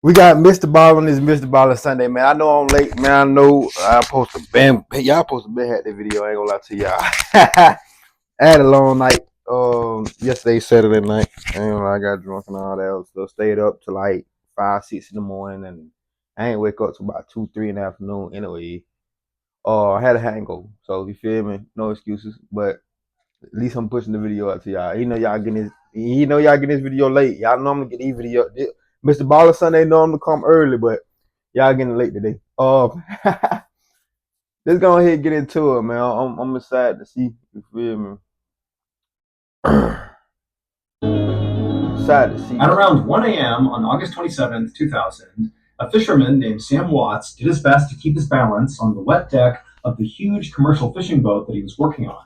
We got Mr. Ball on this Mr. Ball Sunday, man. I know I'm late, man. I know I supposed to been y'all supposed to been had the video. I ain't gonna lie to y'all. I had a long night. Yesterday Saturday night. I ain't gonna lie, I got drunk and all that else. So stayed up to like 5, 6 in the morning, and I ain't wake up till about 2, 3 in the afternoon. Anyway, I had a hangover, so you feel me? No excuses, but at least I'm pushing the video out to y'all. Y'all getting this video late. Y'all normally get these video. Mr. Baller Sunday normally come early, but y'all getting late today. Let's go ahead and get into it, man. I'm excited to see. You feel me? Excited to see. At around 1 a.m. on August 27th, 2000, a fisherman named Sam Watts did his best to keep his balance on the wet deck of the huge commercial fishing boat that he was working on.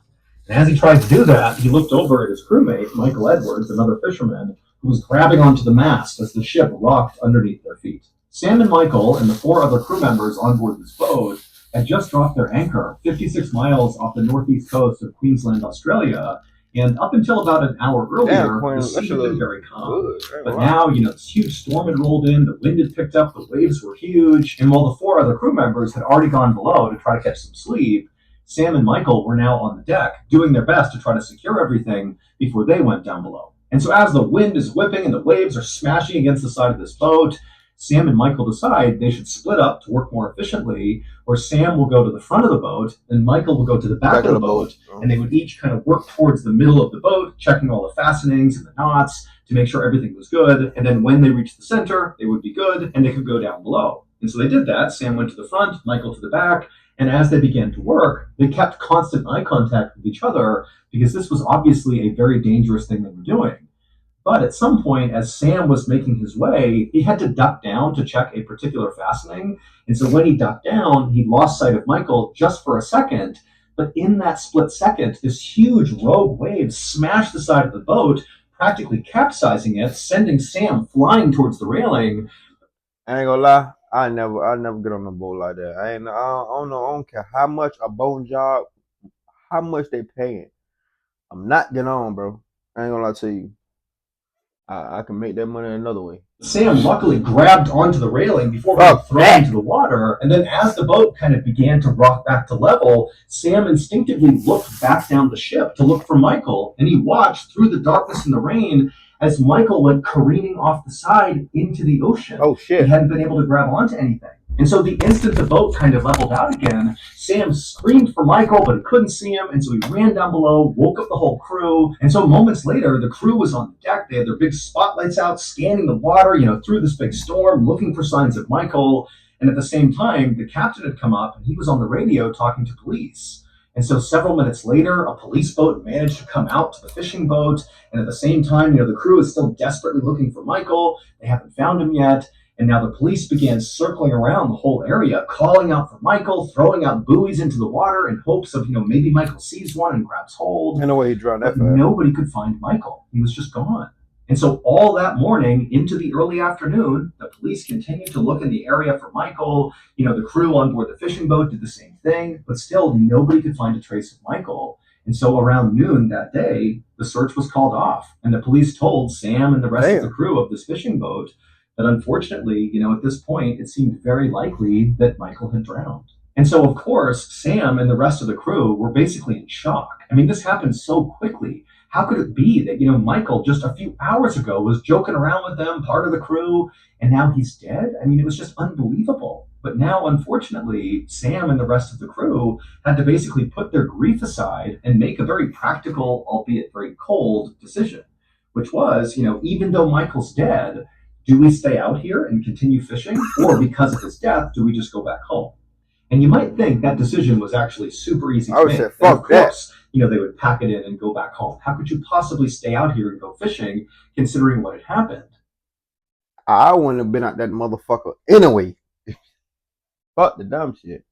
And as he tried to do that, he looked over at his crewmate, Michael Edwards, another fisherman, who was grabbing onto the mast as the ship rocked underneath their feet. Sam and Michael and the 4 other crew members on board this boat had just dropped their anchor 56 miles off the northeast coast of Queensland, Australia, and up until about an hour earlier, the sea had been very calm. But now, this huge storm had rolled in, the wind had picked up, the waves were huge, and while the 4 other crew members had already gone below to try to catch some sleep, Sam and Michael were now on the deck, doing their best to try to secure everything before they went down below. And so as the wind is whipping and the waves are smashing against the side of this boat, Sam and Michael decide they should split up to work more efficiently, or Sam will go to the front of the boat and Michael will go to the back of the boat, and they would each kind of work towards the middle of the boat, checking all the fastenings and the knots to make sure everything was good, and then when they reached the center, they would be good, and they could go down below. And so they did that. Sam went to the front, Michael to the back, and as they began to work, they kept constant eye contact with each other because this was obviously a very dangerous thing they were doing. But at some point, as Sam was making his way, he had to duck down to check a particular fastening. And so when he ducked down, he lost sight of Michael just for a second. But in that split second, this huge rogue wave smashed the side of the boat, practically capsizing it, sending Sam flying towards the railing. I ain't gonna lie, I never get on a boat like that. I don't know, I don't care how much a boat job, how much they paying. I'm not getting on, bro. I ain't gonna lie to you. I can make that money another way. Sam luckily grabbed onto the railing before being thrown into the water, and then as the boat kind of began to rock back to level, Sam instinctively looked back down the ship to look for Michael, and he watched through the darkness and the rain as Michael went careening off the side into the ocean. Oh, shit. He hadn't been able to grab onto anything. And so the instant the boat kind of leveled out again, Sam screamed for Michael, but he couldn't see him. And so he ran down below, woke up the whole crew. And so moments later, the crew was on the deck. They had their big spotlights out, scanning the water, through this big storm, looking for signs of Michael. And at the same time, the captain had come up and he was on the radio talking to police. And so several minutes later, a police boat managed to come out to the fishing boat. And at the same time, the crew is still desperately looking for Michael. They haven't found him yet. And now the police began circling around the whole area, calling out for Michael, throwing out buoys into the water in hopes of, maybe Michael sees one and grabs hold. I know where he drowned that. Nobody could find Michael. He was just gone. And so all that morning into the early afternoon, the police continued to look in the area for Michael. The crew on board the fishing boat did the same thing, but still nobody could find a trace of Michael. And so around noon that day, the search was called off. And the police told Sam and the rest of the crew of this fishing boat that unfortunately, at this point, it seemed very likely that Michael had drowned. And so, of course, Sam and the rest of the crew were basically in shock. I mean, this happened so quickly. How could it be that, Michael just a few hours ago was joking around with them, part of the crew, and now he's dead? I mean, it was just unbelievable. But now, unfortunately, Sam and the rest of the crew had to basically put their grief aside and make a very practical, albeit very cold, decision, which was, even though Michael's dead, do we stay out here and continue fishing? Or because of his death, do we just go back home? And you might think that decision was actually super easy to make. Of course, they would pack it in and go back home. How could you possibly stay out here and go fishing considering what had happened? I wouldn't have been at that motherfucker anyway. Fuck the dumb shit.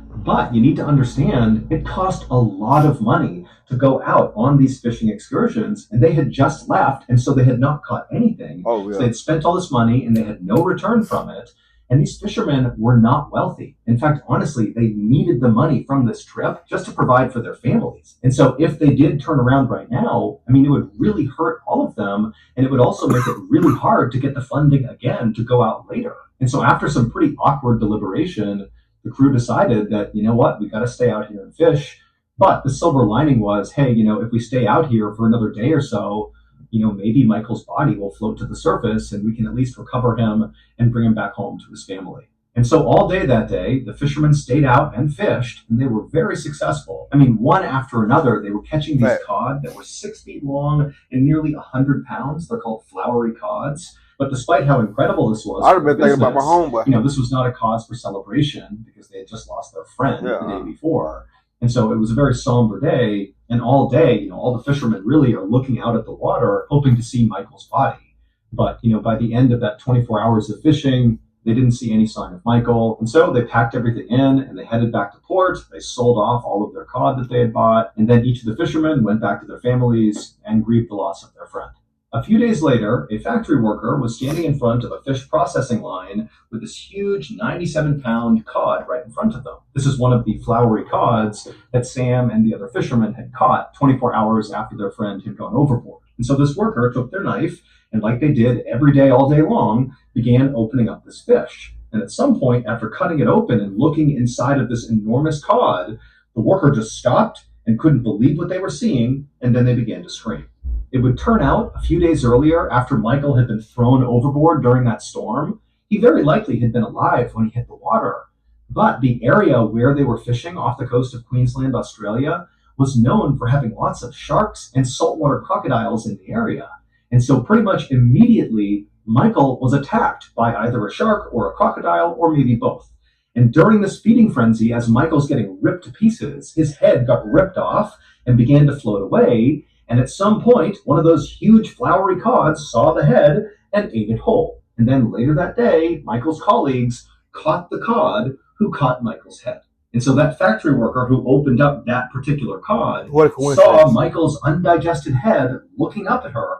But you need to understand, it cost a lot of money to go out on these fishing excursions, and they had just left, and so they had not caught anything. Oh, yeah. So they'd spent all this money, and they had no return from it. And these fishermen were not wealthy. In fact, honestly, they needed the money from this trip just to provide for their families. And so if they did turn around right now, I mean, it would really hurt all of them. And it would also make it really hard to get the funding again to go out later. And so after some pretty awkward deliberation, the crew decided that, you know what, we got to stay out here and fish. But the silver lining was, hey, if we stay out here for another day or so, maybe Michael's body will float to the surface and we can at least recover him and bring him back home to his family. And so all day that day, the fishermen stayed out and fished, and they were very successful. I mean, one after another, they were catching these cod that were 6 feet long and nearly 100 pounds. They're called flowery cods. But despite how incredible this was, I'd have been thinking about my homeboy. This was not a cause for celebration because they had just lost their friend the day before. And so it was a very somber day. And all day, all the fishermen really are looking out at the water, hoping to see Michael's body. But, by the end of that 24 hours of fishing, they didn't see any sign of Michael. And so they packed everything in and they headed back to port. They sold off all of their cod that they had bought. And then each of the fishermen went back to their families and grieved the loss of their friend. A few days later, a factory worker was standing in front of a fish processing line with this huge 97-pound cod right in front of them. This is one of the flowery cods that Sam and the other fishermen had caught 24 hours after their friend had gone overboard. And so this worker took their knife and, like they did every day all day long, began opening up this fish. And at some point, after cutting it open and looking inside of this enormous cod, the worker just stopped and couldn't believe what they were seeing, and then they began to scream. It would turn out a few days earlier, after Michael had been thrown overboard during that storm, he very likely had been alive when he hit the water. But the area where they were fishing off the coast of Queensland, Australia, was known for having lots of sharks and saltwater crocodiles in the area. And so pretty much immediately, Michael was attacked by either a shark or a crocodile, or maybe both. And during this feeding frenzy, as Michael's getting ripped to pieces, his head got ripped off and began to float away. And at some point, one of those huge flowery cods saw the head and ate it whole. And then later that day, Michael's colleagues caught the cod who caught Michael's head. And so that factory worker who opened up that particular cod saw Michael's undigested head looking up at her.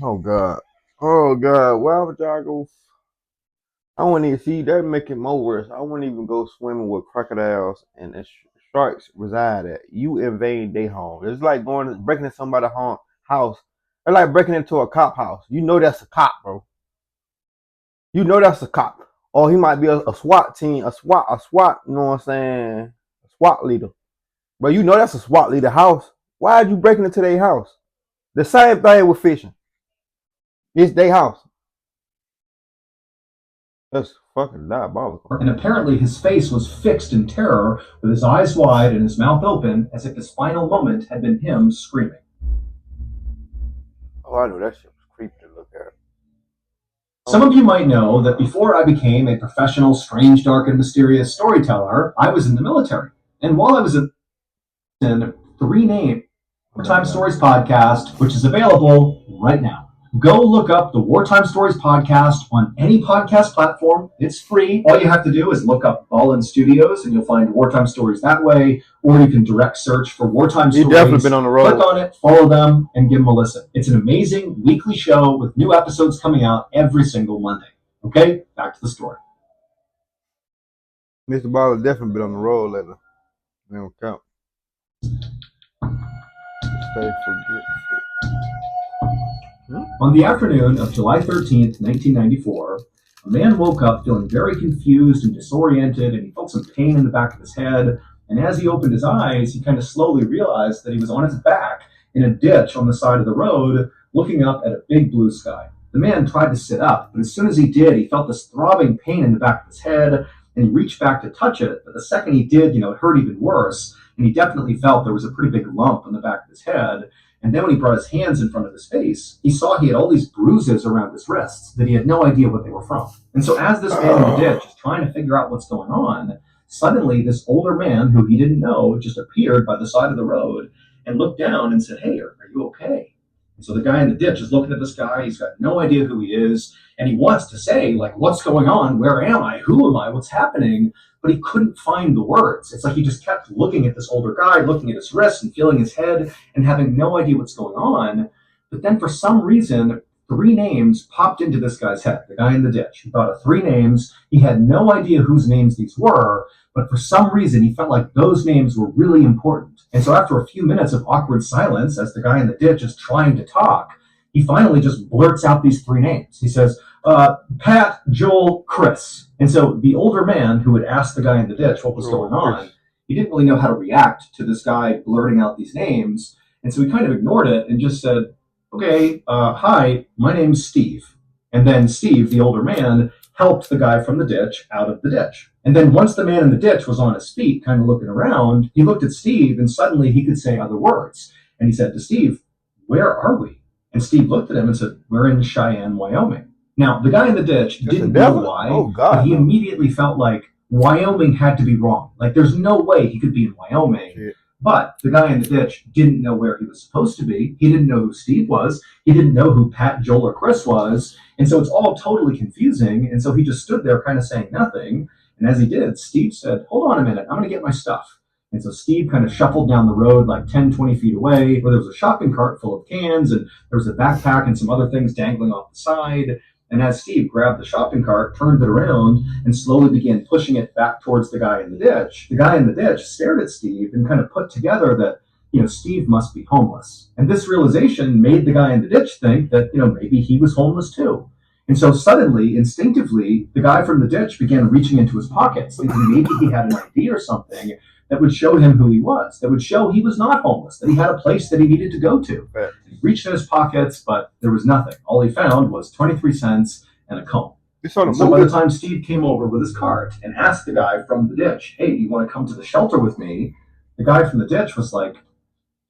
Oh, God. Oh, God. Why would y'all go? I wouldn't even see that, make it more worse. I wouldn't even go swimming with crocodiles and sharks reside at. You invade their home. It's like breaking into somebody's house. It's like breaking into a cop house. You know that's a cop, bro. You know that's a cop. Or he might be a SWAT team, a SWAT, you know what I'm saying? A SWAT leader. But you know that's a SWAT leader house. Why are you breaking into their house? The same thing with fishing. It's their house. That's fucking diabolical. And apparently his face was fixed in terror, with his eyes wide and his mouth open, as if his final moment had been him screaming. Oh, I know that shit was creepy to look at. Some of you might know that before I became a professional, strange, dark, and mysterious storyteller, I was in the military. And while I was in 3 names, Wartime Stories podcast, which is available right now. Go look up the Wartime Stories podcast on any podcast platform. It's free. All you have to do is look up BALLEN Studios, and you'll find Wartime Stories that way, or you can direct search for Wartime Stories. You've definitely been on the road. Click on it, follow them, and give them a listen. It's an amazing weekly show with new episodes coming out every single Monday. Okay, back to the story. Mr. Baller definitely been on the road lately. They don't count. Stay forgetful. On the afternoon of July 13th, 1994, a man woke up feeling very confused and disoriented, and he felt some pain in the back of his head. And as he opened his eyes, he kind of slowly realized that he was on his back in a ditch on the side of the road, looking up at a big blue sky. The man tried to sit up, but as soon as he did, he felt this throbbing pain in the back of his head, and he reached back to touch it. But the second he did, it hurt even worse, and he definitely felt there was a pretty big lump on the back of his head. And then when he brought his hands in front of his face, he saw he had all these bruises around his wrists that he had no idea what they were from. And so as this man in the ditch is trying to figure out what's going on, suddenly this older man who he didn't know just appeared by the side of the road and looked down and said, "Hey, are you okay?" And so the guy in the ditch is looking at this guy. He's got no idea who he is. And he wants to say, what's going on? Where am I? Who am I? What's happening? But he couldn't find the words. It's like he just kept looking at this older guy, looking at his wrists and feeling his head and having no idea what's going on. But then for some reason, three names popped into this guy's head, the guy in the ditch. He thought of three names. He had no idea whose names these were, but for some reason he felt like those names were really important. And so after a few minutes of awkward silence, as the guy in the ditch is trying to talk, he finally just blurts out these three names. He says, Pat, Joel, Chris. And so the older man who had asked the guy in the ditch what was going on, he didn't really know how to react to this guy blurting out these names. And so he kind of ignored it and just said, okay, hi, my name's Steve. And then Steve, the older man, helped the guy from the ditch out of the ditch. And then once the man in the ditch was on his feet, kind of looking around, he looked at Steve and suddenly he could say other words. And he said to Steve, where are we? And Steve looked at him and said, we're in Cheyenne, Wyoming. Now, the guy in the ditch didn't know why, but he immediately felt like Wyoming had to be wrong. Like, there's no way he could be in Wyoming. Shit. But the guy in the ditch didn't know where he was supposed to be. He didn't know who Steve was. He didn't know who Pat, Joel, or Chris was. And so it's all totally confusing. And so he just stood there kind of saying nothing. And as he did, Steve said, hold on a minute, I'm going to get my stuff. And so Steve kind of shuffled down the road like 10, 20 feet away, where there was a shopping cart full of cans, and there was a backpack and some other things dangling off the side. And as Steve grabbed the shopping cart, turned it around, and slowly began pushing it back towards the guy in the ditch, the guy in the ditch stared at Steve and kind of put together that, Steve must be homeless. And this realization made the guy in the ditch think that, maybe he was homeless too. And so suddenly, instinctively, the guy from the ditch began reaching into his pockets, thinking maybe he had an ID or something that would show him who he was, that would show he was not homeless, that he had a place that he needed to go to. Right. He reached in his pockets, but there was nothing. All he found was 23 cents and a comb. So by the time Steve came over with his cart and asked the guy from the ditch, hey, do you want to come to the shelter with me? The guy from the ditch was like,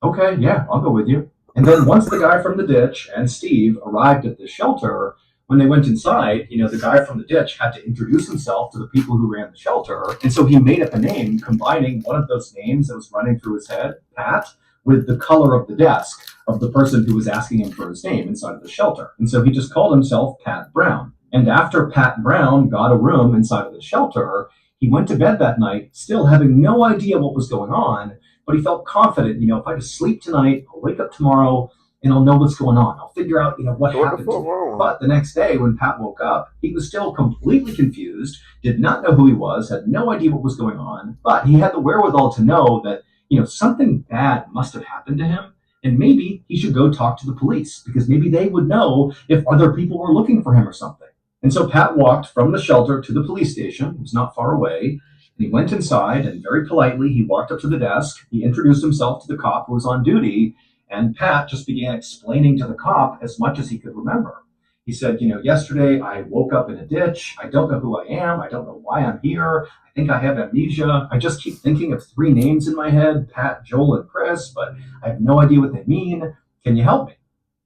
okay, yeah, I'll go with you. And then once the guy from the ditch and Steve arrived at the shelter, when they went inside, the guy from the ditch had to introduce himself to the people who ran the shelter. And so he made up a name, combining one of those names that was running through his head, Pat, with the color of the desk of the person who was asking him for his name inside of the shelter. And so he just called himself Pat Brown. And after Pat Brown got a room inside of the shelter, he went to bed that night, still having no idea what was going on, but he felt confident, if I just sleep tonight, I'll wake up tomorrow, and I'll know what's going on. I'll figure out, what happened to me. But the next day, when Pat woke up, he was still completely confused, did not know who he was, had no idea what was going on, but he had the wherewithal to know that, something bad must have happened to him, and maybe he should go talk to the police, because maybe they would know if other people were looking for him or something. And so Pat walked from the shelter to the police station. It was not far away. And he went inside, and very politely, he walked up to the desk. He introduced himself to the cop who was on duty. And Pat just began explaining to the cop as much as he could remember. He said, yesterday I woke up in a ditch. I don't know who I am. I don't know why I'm here. I think I have amnesia. I just keep thinking of three names in my head, Pat, Joel, and Chris, but I have no idea what they mean. Can you help me?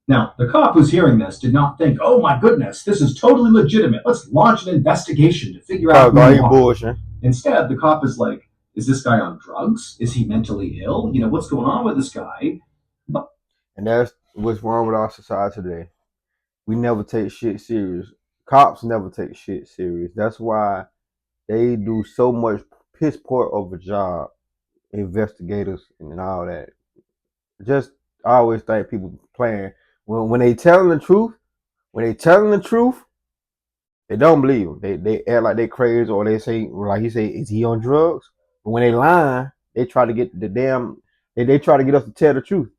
Now, the cop who's hearing this did not think, oh my goodness, this is totally legitimate. Let's launch an investigation to figure out who you are. Instead, the cop is like, is this guy on drugs? Is he mentally ill? What's going on with this guy? And that's what's wrong with our society today. We never take shit serious. Cops never take shit serious. That's why they do so much piss poor of a job, investigators and all that. I always think people playing. When they telling the truth, they don't believe them. They act like they crazy, or they say, like he say, is he on drugs? But when they lying, they try to get they try to get us to tell the truth.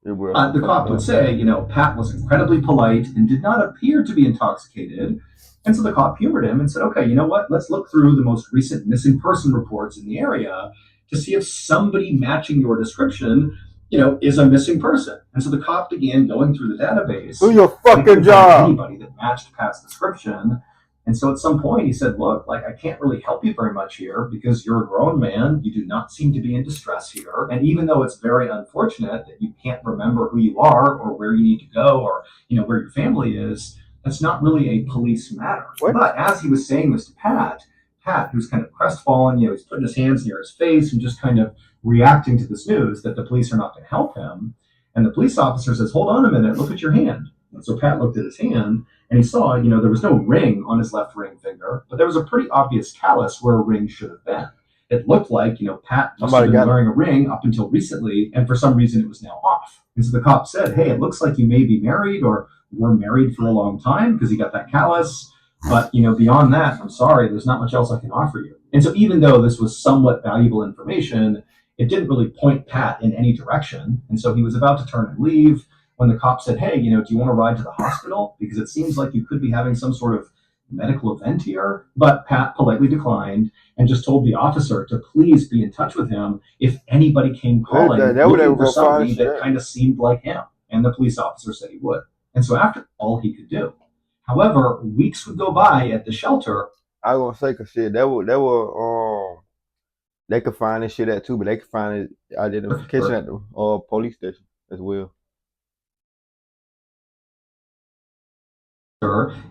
The cop would say, Pat was incredibly polite and did not appear to be intoxicated. And so the cop humored him and said, okay, you know what? Let's look through the most recent missing person reports in the area to see if somebody matching your description, is a missing person. And so the cop began going through the database. Do your fucking job. Anybody that matched Pat's description. And so at some point he said, look, I can't really help you very much here because you're a grown man. You do not seem to be in distress here. And even though it's very unfortunate that you can't remember who you are or where you need to go or, where your family is, that's not really a police matter. What? But as he was saying this to Pat, who's kind of crestfallen, he's putting his hands near his face and just kind of reacting to this news that the police are not going to help him. And the police officer says, hold on a minute, look at your hand. And so Pat looked at his hand and he saw, there was no ring on his left ring finger, but there was a pretty obvious callus where a ring should have been. It looked like, Pat must have been wearing a ring up until recently, and for some reason it was now off. And so the cop said, hey, it looks like you may be married or were married for a long time because he got that callus. But, beyond that, I'm sorry, there's not much else I can offer you. And so even though this was somewhat valuable information, it didn't really point Pat in any direction. And so he was about to turn and leave when the cop said, hey, do you want to ride to the hospital? Because it seems like you could be having some sort of medical event here. But Pat politely declined and just told the officer to please be in touch with him if anybody came calling looking for somebody that kind of seemed like him. And the police officer said he would. And so after all he could do. However, weeks would go by at the shelter. I was gonna say, cause shit, they could find this shit at too, but they could find it identification at the police station as well.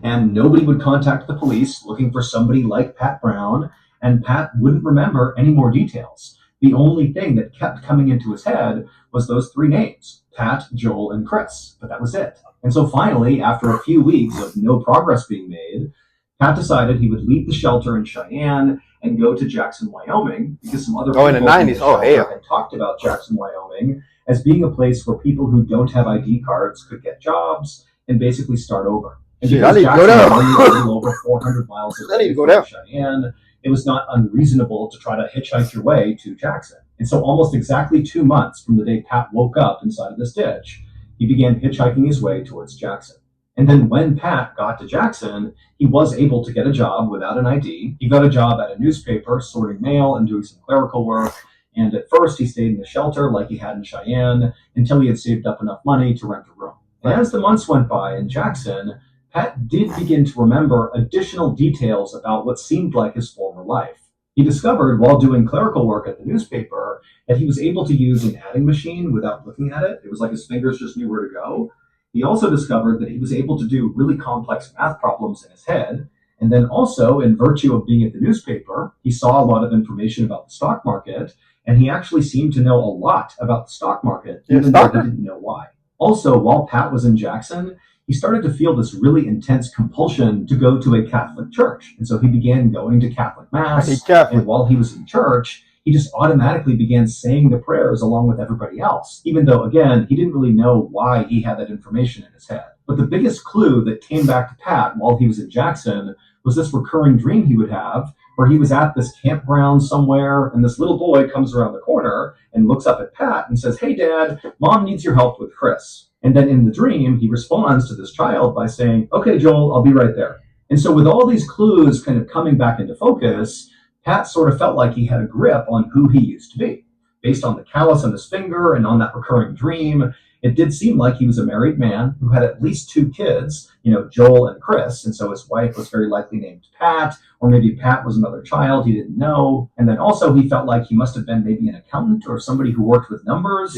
And nobody would contact the police looking for somebody like Pat Brown, and Pat wouldn't remember any more details. The only thing that kept coming into his head was those three names, Pat, Joel, and Chris, but that was it. And so finally, after a few weeks of no progress being made, Pat decided he would leave the shelter in Cheyenne and go to Jackson, Wyoming, because some other people in the 90s, had talked about Jackson, Wyoming as being a place where people who don't have ID cards could get jobs and basically start over. And because Jackson was a little over 400 miles away from Cheyenne, it was not unreasonable to try to hitchhike your way to Jackson. And so almost exactly 2 months from the day Pat woke up inside of this ditch, he began hitchhiking his way towards Jackson. And then when Pat got to Jackson, he was able to get a job without an ID. He got a job at a newspaper sorting mail and doing some clerical work. And at first he stayed in the shelter like he had in Cheyenne until he had saved up enough money to rent a room. And as the months went by in Jackson, Pat did begin to remember additional details about what seemed like his former life. He discovered while doing clerical work at the newspaper that he was able to use an adding machine without looking at it. It was like his fingers just knew where to go. He also discovered that he was able to do really complex math problems in his head. And then also, in virtue of being at the newspaper, he saw a lot of information about the stock market, and he actually seemed to know a lot about the stock market, even though he didn't know why. Also, while Pat was in Jackson, he started to feel this really intense compulsion to go to a Catholic church. And so he began going to Catholic Mass. And while he was in church, he just automatically began saying the prayers along with everybody else, even though, again, he didn't really know why he had that information in his head. But the biggest clue that came back to Pat while he was in Jackson was this recurring dream he would have where he was at this campground somewhere, and this little boy comes around the corner and looks up at Pat and says, hey, Dad, Mom needs your help with Chris. And then in the dream, he responds to this child by saying, okay, Joel, I'll be right there. And so with all these clues kind of coming back into focus, Pat sort of felt like he had a grip on who he used to be. Based on the callus on his finger and on that recurring dream, it did seem like he was a married man who had at least 2 kids, Joel and Chris. And so his wife was very likely named Pat, or maybe Pat was another child he didn't know. And then also he felt like he must have been maybe an accountant or somebody who worked with numbers,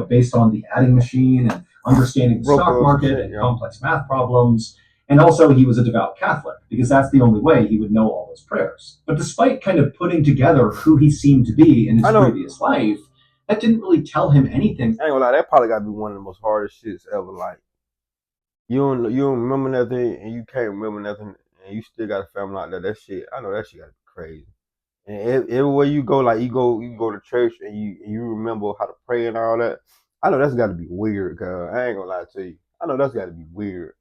based on the adding machine and understanding the stock market and complex math problems. And also he was a devout Catholic, because that's the only way he would know all those prayers. But despite kind of putting together who he seemed to be in his previous life, that didn't really tell him anything. I ain't gonna lie, that probably gotta be one of the most hardest shits ever. Like, you don't remember nothing, and you can't remember nothing, and you still got a family like that. That shit, I know that shit gotta be crazy. And everywhere you go, like you go to church and you remember how to pray and all that. I know that's gotta be weird, cause I ain't gonna lie to you. I know that's gotta be weird.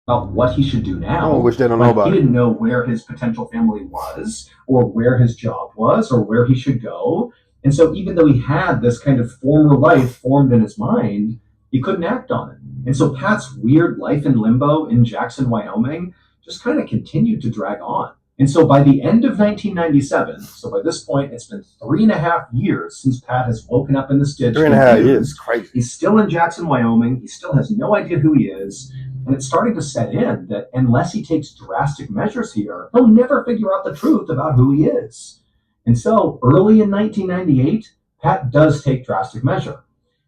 About what he should do now. I don't wish they don't know about it. He didn't know where his potential family was, or where his job was, or where he should go. And so even though he had this kind of former life formed in his mind, he couldn't act on it. And so Pat's weird life in limbo in Jackson, Wyoming, just kind of continued to drag on. And so by the end of 1997, so by this point, it's been 3.5 years since Pat has woken up in this ditch. 3.5 years, crazy. He's still in Jackson, Wyoming. He still has no idea who he is. And it's starting to set in that unless he takes drastic measures here, he'll never figure out the truth about who he is. And so early in 1998, Pat does take drastic measure.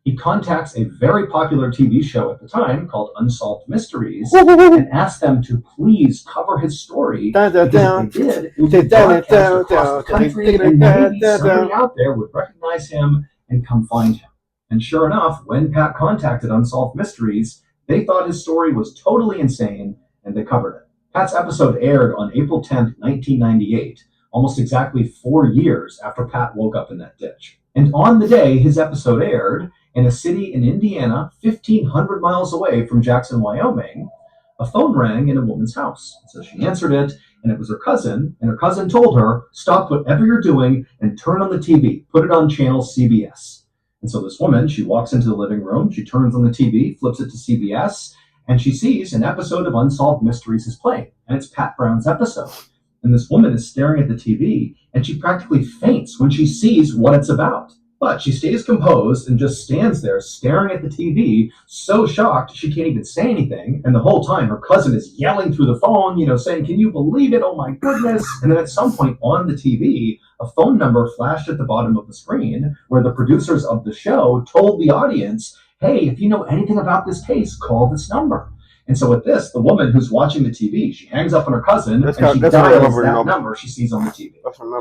He contacts a very popular TV show at the time called Unsolved Mysteries and asks them to please cover his story, because if they did, it would be broadcast across the country, and maybe somebody out there would recognize him and come find him. And sure enough, when Pat contacted Unsolved Mysteries, they thought his story was totally insane, and they covered it. Pat's episode aired on April 10th, 1998, almost exactly 4 years after Pat woke up in that ditch. And on the day his episode aired, in a city in Indiana, 1,500 miles away from Jackson, Wyoming, a phone rang in a woman's house. So she answered it, and it was her cousin, and her cousin told her, "Stop whatever you're doing and turn on the TV. Put it on channel CBS." And so this woman, she walks into the living room, she turns on the TV, flips it to CBS, and she sees an episode of Unsolved Mysteries is playing, and it's Pat Brown's episode. And this woman is staring at the TV, and she practically faints when she sees what it's about. But she stays composed and just stands there staring at the TV, so shocked she can't even say anything. And the whole time her cousin is yelling through the phone, saying, "Can you believe it? Oh my goodness." And then at some point on the TV, a phone number flashed at the bottom of the screen where the producers of the show told the audience, "Hey, if you know anything about this case, call this number." And so with this, the woman who's watching the TV, she hangs up on her cousin and she dials that number she sees on the TV.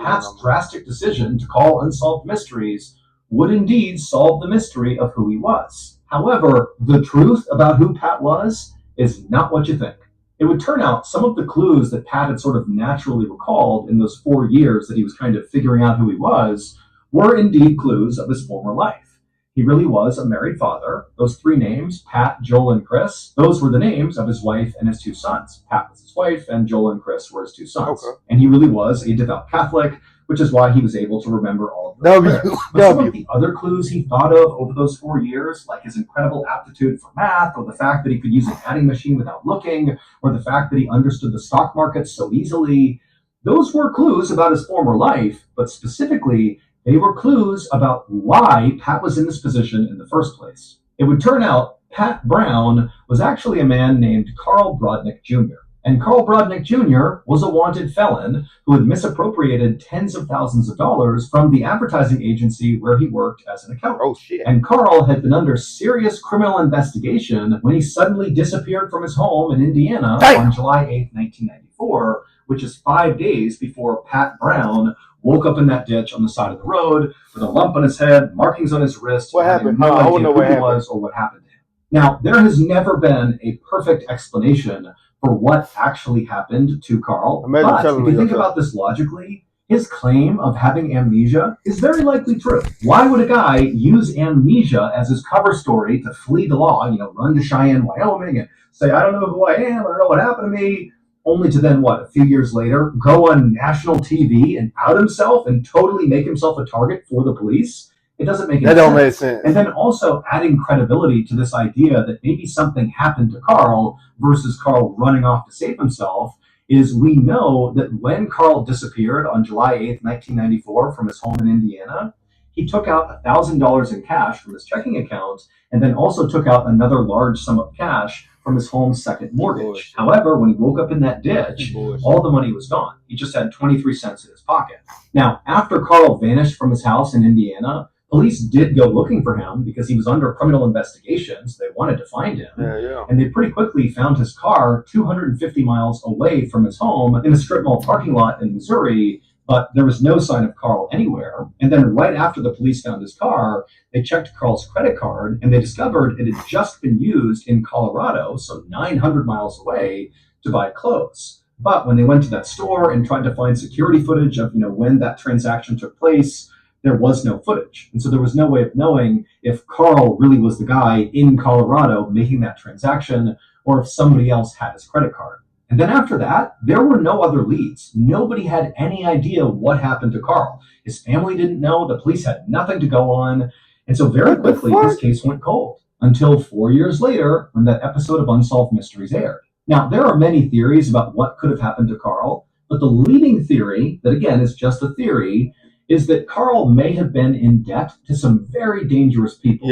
Pat's drastic decision to call Unsolved Mysteries would indeed solve the mystery of who he was. However, the truth about who Pat was is not what you think. It would turn out some of the clues that Pat had sort of naturally recalled in those 4 years that he was kind of figuring out who he was were indeed clues of his former life. He really was a married father. Those 3 names, Pat, Joel, and Chris, those were the names of his wife and his 2 sons. Pat was his wife, and Joel and Chris were his 2 sons. Okay. And he really was a devout Catholic, which is why he was able to remember all of those prayers. But some of the other clues he thought of over those 4 years, like his incredible aptitude for math, or the fact that he could use an adding machine without looking, or the fact that he understood the stock market so easily, those were clues about his former life, but specifically, they were clues about why Pat was in this position in the first place. It would turn out Pat Brown was actually a man named Carl Brodnick Jr. And Carl Brodnick Jr. was a wanted felon who had misappropriated tens of thousands of dollars from the advertising agency where he worked as an accountant. Oh, shit. And Carl had been under serious criminal investigation when he suddenly disappeared from his home in Indiana on July 8, 1994, which is 5 days before Pat Brown woke up in that ditch on the side of the road with a lump on his head, markings on his wrist. What happened? No idea who he was or what happened to him. Now, there has never been a perfect explanation for what actually happened to Carl. But if you think about this logically, his claim of having amnesia is very likely true. Why would a guy use amnesia as his cover story to flee the law, run to Cheyenne, Wyoming, and say, "I don't know who I am, I don't know what happened to me," only to then, a few years later, go on national TV and out himself and totally make himself a target for the police? It doesn't make any sense. That don't make sense. And then also adding credibility to this idea that maybe something happened to Carl versus Carl running off to save himself is we know that when Carl disappeared on July 8th, 1994 from his home in Indiana, he took out $1,000 in cash from his checking account and then also took out another large sum of cash from his home's second mortgage. However, when he woke up in that ditch, all the money was gone. He just had 23 cents in his pocket. Now, after Carl vanished from his house in Indiana, police did go looking for him because he was under criminal investigations. They wanted to find him. And they pretty quickly found his car 250 miles away from his home in a strip mall parking lot in Missouri, but there was no sign of Carl anywhere. And then right after the police found his car, they checked Carl's credit card and they discovered it had just been used in Colorado, so 900 miles away, to buy clothes. But when they went to that store and tried to find security footage of, when that transaction took place, there was no footage. And so there was no way of knowing if Carl really was the guy in Colorado making that transaction or if somebody else had his credit card. And then after that, there were no other leads. Nobody had any idea what happened to Carl. His family didn't know. The police had nothing to go on. And so very quickly, this case went cold until 4 years later when that episode of Unsolved Mysteries aired. Now, there are many theories about what could have happened to Carl, but the leading theory, that again is just a theory, is that Carl may have been in debt to some very dangerous people.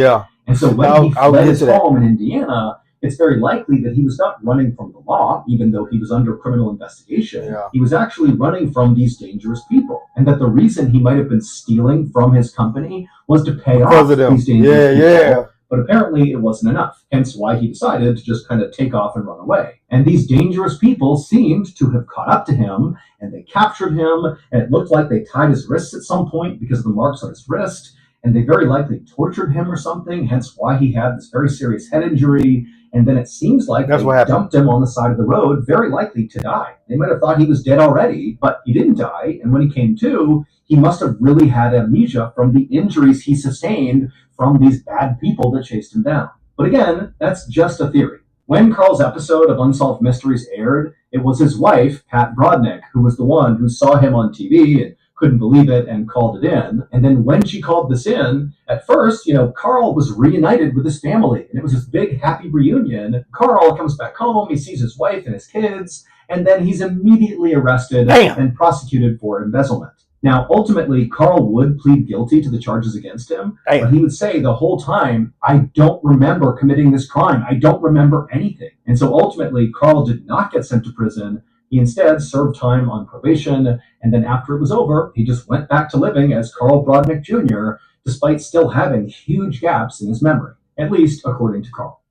And so when he fled his home in Indiana, it's very likely that he was not running from the law, even though he was under criminal investigation. He was actually running from these dangerous people. And that the reason he might have been stealing from his company was to pay off these dangerous people. But apparently it wasn't enough, hence why he decided to just kind of take off and run away. And these dangerous people seemed to have caught up to him, and they captured him, and it looked like they tied his wrists at some point because of the marks on his wrist. and they very likely tortured him or something, hence why he had this very serious head injury. And then it seems like That's they what happened. dumped him on the side of the road, very likely to die. They might have thought he was dead already, but he didn't die. And when he came to, he must have really had amnesia from the injuries he sustained from these bad people that chased him down. But again, that's just a theory. When Carl's episode of Unsolved Mysteries aired, it was his wife, Pat Brodnick, who was the one who saw him on TV and couldn't believe it and called it in. And then when she called this in, at first, Carl was reunited with his family, and it was this big happy reunion. Carl comes back home, he sees his wife and his kids, and then he's immediately arrested and prosecuted for embezzlement. Now, ultimately, Carl would plead guilty to the charges against him, but he would say the whole time, I don't remember committing this crime. I don't remember anything. And so ultimately, Carl did not get sent to prison. He instead served time on probation, and then after it was over, he just went back to living as Carl Brodnick Jr., despite still having huge gaps in his memory, at least according to Carl.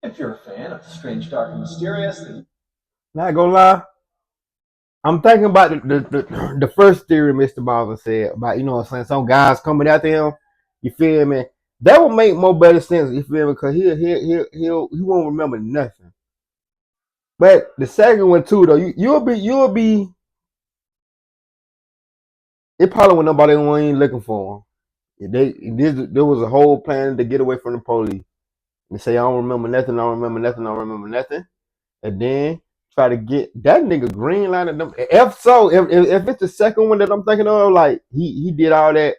If you're a fan of Strange, Dark, and Mysterious, then... Not gonna lie, I'm thinking about the first theory Mr. Ballin said about, you know what I'm saying, some guys coming after him. You feel me? That would make more better sense, you feel me? Because he won't remember nothing. But the second one too, though, you'll be. It probably when nobody ain't looking for him. There was a whole plan to get away from the police. And say I don't remember nothing, I don't remember nothing, I don't remember nothing, and then try to get that nigga green line. If it's the second one that I'm thinking of, like he did all that.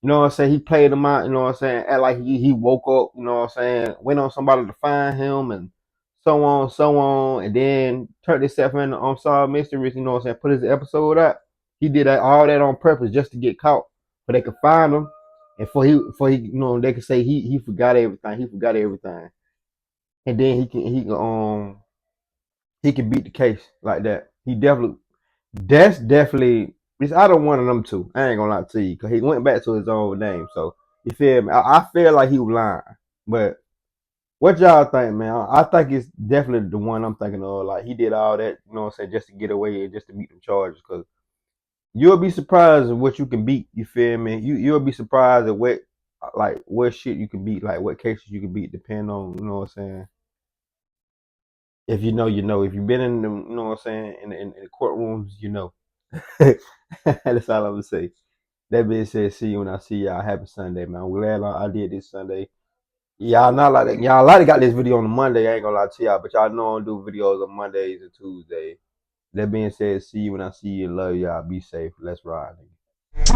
You know what I'm saying? He played him out, you know what I'm saying? Act like he woke up, you know what I'm saying? Went on somebody to find him and so on, and then turned himself into Unsolved Mysteries, you know what I'm saying? Put his episode out. He did all that on purpose just to get caught. But they could find him and for he they could say he forgot everything. He forgot everything. And then he can beat the case like that. That's definitely it's out of one of them two. I ain't gonna lie to you, because he went back to his old name. So you feel me? I feel like he was lying. But what y'all think, man? I think it's definitely the one I'm thinking of. Like he did all that, you know what I'm saying, just to get away and just to meet them charges. Because you'll be surprised at what you can beat. You feel me? You'll be surprised at what shit you can beat, like what cases you can beat, depending on, you know what I'm saying. If you know, you know. If you've been in them, you know what I'm saying, in the courtrooms, you know. That's all I'm gonna say. That being said, see you when I see y'all. Happy Sunday, man. I'm glad I did this Sunday. Y'all not like that. Y'all already got this video on a Monday. I ain't gonna lie to y'all, but y'all know I don't do videos on Mondays and Tuesdays. That being said, see you when I see you. Love y'all. Be safe. Let's ride, nigga.